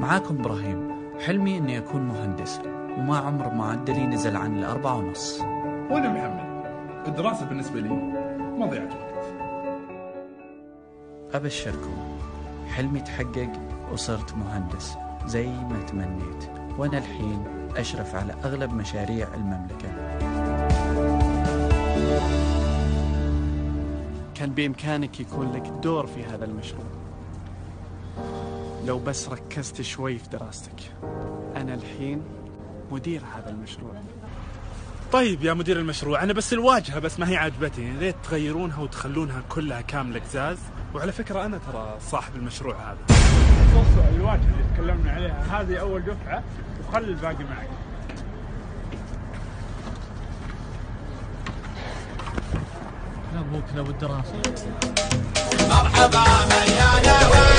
معاكم إبراهيم. حلمي إني أكون مهندس، وما عمر معدلي نزل عن 4.5. وأنا محمد، الدراسة بالنسبة لي مضيعة وقت. أبشركم، حلمي تحقق وصرت مهندس زي ما تمنيت، وأنا الحين أشرف على أغلب مشاريع المملكة. كان بإمكانك يكون لك دور في هذا المشروع لو بس ركزت شوي في دراستك. أنا الحين مدير هذا المشروع. طيب يا مدير المشروع، أنا بس الواجهة بس ما هي عجبتني، ريت تغيرونها وتخلونها كلها كاملة قزاز. وعلى فكرة أنا ترى صاحب المشروع هذا. خصوصا الواجهة اللي تكلمنا عليها هذه أول دفعة، وخلي الباقي معك. أبوك لو الدراسة. مرحبا مليانة